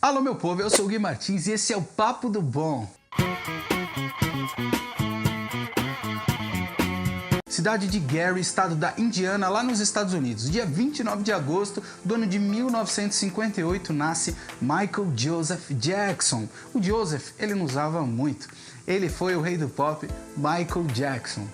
Alô meu povo, eu sou o Gui Martins e esse é o Papo do Bom. Cidade de Gary, estado da Indiana, lá nos Estados Unidos. Dia 29 de agosto do ano de 1958 nasce Michael Joseph Jackson. O Joseph, ele não usava muito. Ele foi o rei do pop, Michael Jackson.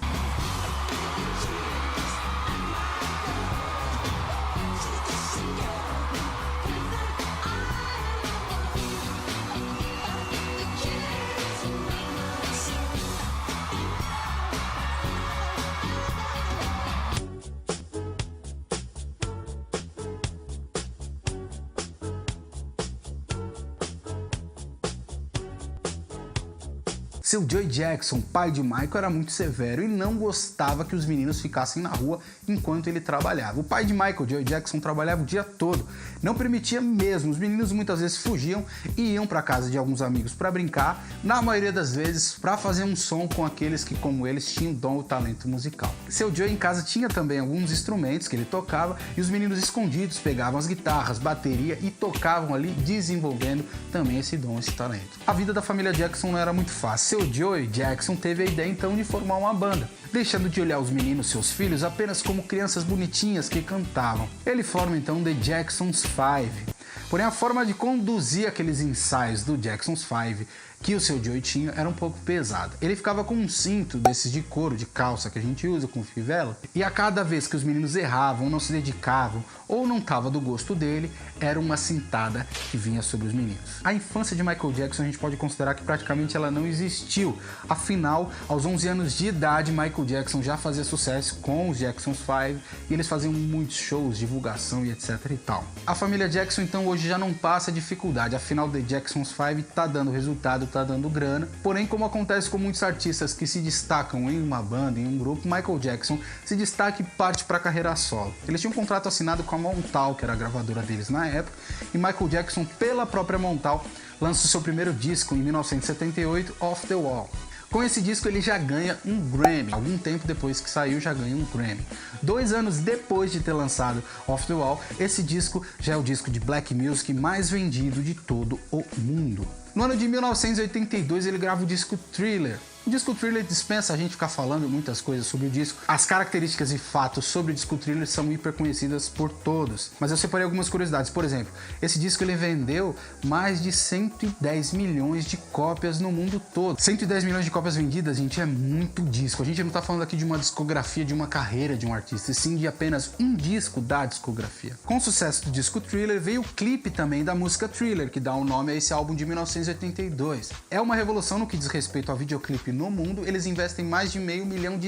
Seu Joey Jackson, pai de Michael, era muito severo e não gostava que os meninos ficassem na rua enquanto ele trabalhava. O pai de Michael, Joey Jackson, trabalhava o dia todo, não permitia mesmo. Os meninos muitas vezes fugiam e iam para casa de alguns amigos para brincar, na maioria das vezes para fazer um som com aqueles que, como eles, tinham dom ou talento musical. Seu Joey em casa tinha também alguns instrumentos que ele tocava e os meninos escondidos pegavam as guitarras, bateria e tocavam ali, desenvolvendo também esse dom, esse talento. A vida da família Jackson não era muito fácil. Seu Joey Jackson teve a ideia então de formar uma banda, deixando de olhar os meninos, seus filhos, apenas como crianças bonitinhas que cantavam. Ele forma então The Jackson's Five. Porém, a forma de conduzir aqueles ensaios do Jackson's Five que o seu Joey tinha era um pouco pesada. Ele ficava com um cinto desses de couro, de calça que a gente usa com fivela, e a cada vez que os meninos erravam, não se dedicavam ou não estava do gosto dele, era uma cintada que vinha sobre os meninos. A infância de Michael Jackson a gente pode considerar que praticamente ela não existiu. Afinal, aos 11 anos de idade, Michael Jackson já fazia sucesso com os Jackson's Five e eles faziam muitos shows, divulgação e etc e tal. A família Jackson então hoje já não passa dificuldade, afinal The Jackson's Five tá dando resultado, tá dando grana. Porém, como acontece com muitos artistas que se destacam em uma banda, em um grupo, Michael Jackson se destaca e parte para a carreira solo. Eles tinham um contrato assinado com a Motown, que era a gravadora deles na época, e Michael Jackson, pela própria Motown, lança o seu primeiro disco em 1978, Off the Wall. Com esse disco ele já ganha um Grammy. Algum tempo depois que saiu já ganha um Grammy. 2 anos depois de ter lançado Off the Wall, esse disco já é o disco de black music mais vendido de todo o mundo. No ano de 1982 ele grava o disco Thriller. O disco Thriller dispensa a gente ficar falando muitas coisas sobre o disco. As características e fatos sobre o disco Thriller são hiper conhecidas por todos. Mas eu separei algumas curiosidades. Por exemplo, esse disco ele vendeu mais de 110 milhões de cópias no mundo todo. 110 milhões de cópias vendidas, gente, é muito disco. A gente não tá falando aqui de uma discografia, de uma carreira de um artista, e sim de apenas um disco da discografia. Com o sucesso do disco Thriller veio o clipe também da música Thriller, que dá o nome a esse álbum de 1982. É uma revolução no que diz respeito ao videoclipe no mundo. Eles investem mais de $500 milhão,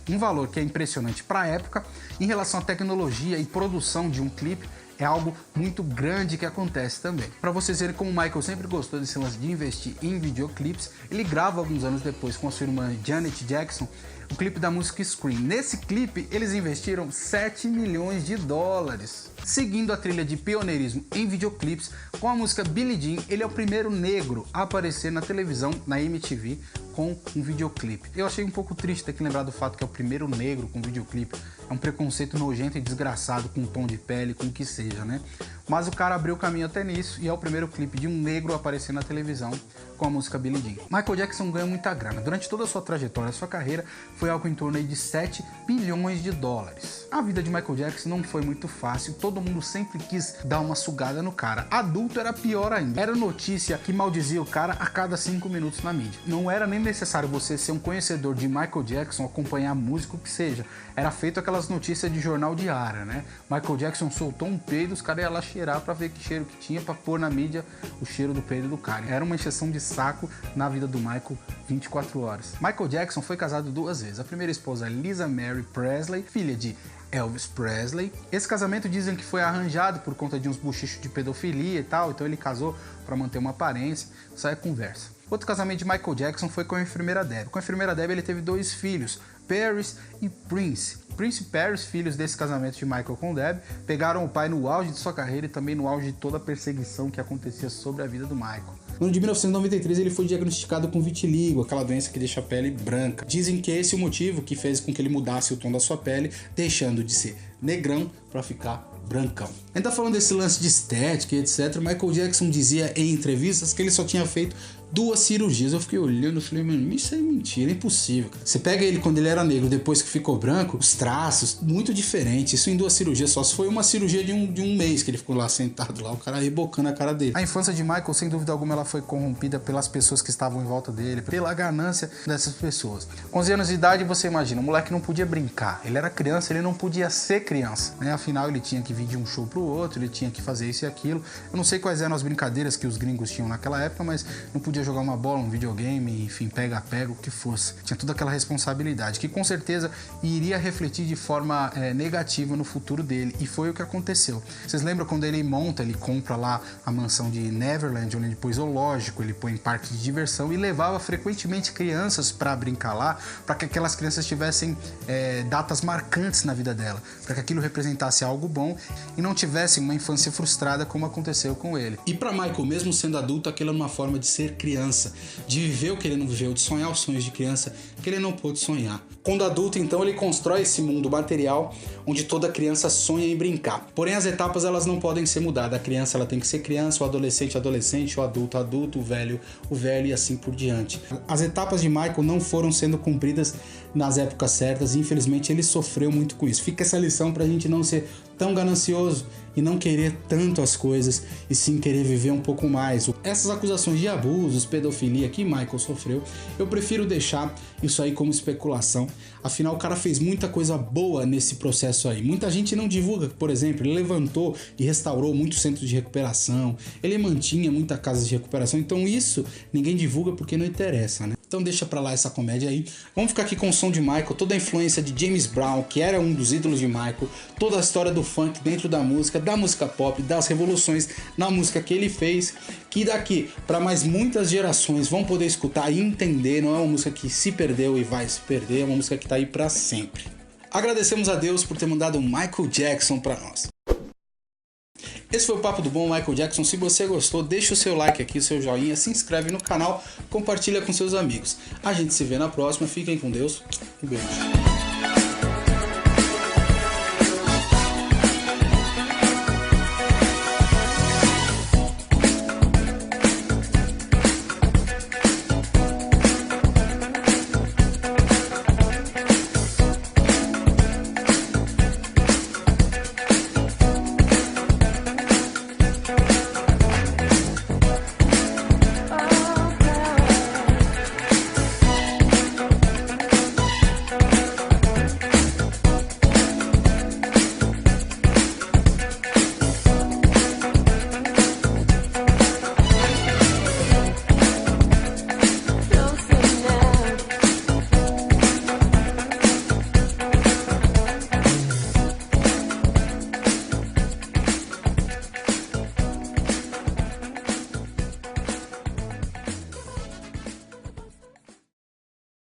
um valor que é impressionante para a época. Em relação à tecnologia e produção de um clipe, é algo muito grande que acontece também. Para vocês verem como o Michael sempre gostou desse lance de investir em videoclipes, ele grava alguns anos depois com a sua irmã Janet Jackson o clipe da música Scream. Nesse clipe eles investiram $7 milhões. Seguindo a trilha de pioneirismo em videoclipes, com a música Billie Jean, ele é o primeiro negro a aparecer na televisão, na MTV, com um videoclipe. Eu achei um pouco triste ter que lembrar do fato que é o primeiro negro com videoclipe. É um preconceito nojento e desgraçado com tom de pele, com o que seja, né? Mas o cara abriu o caminho até nisso e é o primeiro clipe de um negro a aparecer na televisão com a música Billie Jean. Michael Jackson ganha muita grana. Durante toda a sua trajetória, a sua carreira, foi algo em torno de $7 bilhões. A vida de Michael Jackson não foi muito fácil, todo mundo sempre quis dar uma sugada no cara. Adulto era pior ainda. Era notícia que maldizia o cara a cada 5 minutos na mídia. Não era nem necessário você ser um conhecedor de Michael Jackson, acompanhar músico que seja. Era feito aquelas notícias de jornal diário, né? Michael Jackson soltou um peido, os caras iam lá cheirar pra ver que cheiro que tinha, pra pôr na mídia o cheiro do peido do cara. Era uma encheção de saco na vida do Michael 24 horas. Michael Jackson foi casado 2 vezes. A primeira esposa, Lisa Mary Presley, filha de Elvis Presley. Esse casamento dizem que foi arranjado por conta de uns buchichos de pedofilia e tal, então ele casou para manter uma aparência, isso aí é conversa. Outro casamento de Michael Jackson foi com a enfermeira Debbie. Com a enfermeira Debbie ele teve 2 filhos, Paris e Prince. Prince e Paris, filhos desse casamento de Michael com Debbie, pegaram o pai no auge de sua carreira e também no auge de toda a perseguição que acontecia sobre a vida do Michael. No ano de 1993 ele foi diagnosticado com vitiligo, aquela doença que deixa a pele branca. Dizem que esse é o motivo que fez com que ele mudasse o tom da sua pele, deixando de ser negrão para ficar brancão. Ainda falando desse lance de estética e etc, Michael Jackson dizia em entrevistas que ele só tinha feito 2 cirurgias. Eu fiquei olhando e falei, mano, isso é mentira, é impossível, cara. Você pega ele quando ele era negro, depois que ficou branco, os traços, muito diferente. Isso em 2 cirurgias só. Se foi uma cirurgia de um mês que ele ficou lá sentado lá, o cara rebocando a cara dele. A infância de Michael, sem dúvida alguma, ela foi corrompida pelas pessoas que estavam em volta dele, pela ganância dessas pessoas. Com 11 anos de idade, você imagina, o moleque não podia brincar. Ele era criança, ele não podia ser criança, né? Afinal, ele tinha que vir de um show pro outro, ele tinha que fazer isso e aquilo. Eu não sei quais eram as brincadeiras que os gringos tinham naquela época, mas não podia jogar uma bola, um videogame, enfim, pega-pega, o que fosse. Tinha toda aquela responsabilidade, que com certeza iria refletir de forma negativa no futuro dele, e foi o que aconteceu. Vocês lembram quando ele compra lá a mansão de Neverland, onde ele pôs zoológico, ele põe parque de diversão e levava frequentemente crianças para brincar lá, para que aquelas crianças tivessem datas marcantes na vida dela, para que aquilo representasse algo bom e não tivessem uma infância frustrada como aconteceu com ele. E para Michael, mesmo sendo adulto, aquilo era uma forma de ser criança, de viver o que ele não viveu, de sonhar os sonhos de criança que ele não pôde sonhar. Quando adulto, então, ele constrói esse mundo material onde toda criança sonha em brincar. Porém, as etapas elas não podem ser mudadas. A criança ela tem que ser criança, o adolescente, o adulto, o velho e assim por diante. As etapas de Michael não foram sendo cumpridas nas épocas certas e infelizmente ele sofreu muito com isso. Fica essa lição pra gente não ser tão ganancioso e não querer tanto as coisas e sim querer viver um pouco mais. Essas acusações de abusos, pedofilia que Michael sofreu, eu prefiro deixar isso aí como especulação. Afinal, o cara fez muita coisa boa nesse processo aí. Muita gente não divulga, por exemplo, ele levantou e restaurou muitos centros de recuperação, ele mantinha muitas casas de recuperação, então isso ninguém divulga porque não interessa, né? Então deixa pra lá essa comédia aí. Vamos ficar aqui com o som de Michael, toda a influência de James Brown, que era um dos ídolos de Michael, toda a história do funk dentro da música pop, das revoluções na música que ele fez, que daqui para mais muitas gerações vão poder escutar e entender. Não é uma música que se perdeu e vai se perder, é uma música que tá aí para sempre. Agradecemos a Deus por ter mandado Michael Jackson para nós. Esse foi o Papo do Bom, Michael Jackson. Se você gostou, deixa o seu like aqui, o seu joinha, se inscreve no canal, compartilha com seus amigos. A gente se vê na próxima, fiquem com Deus, um beijo.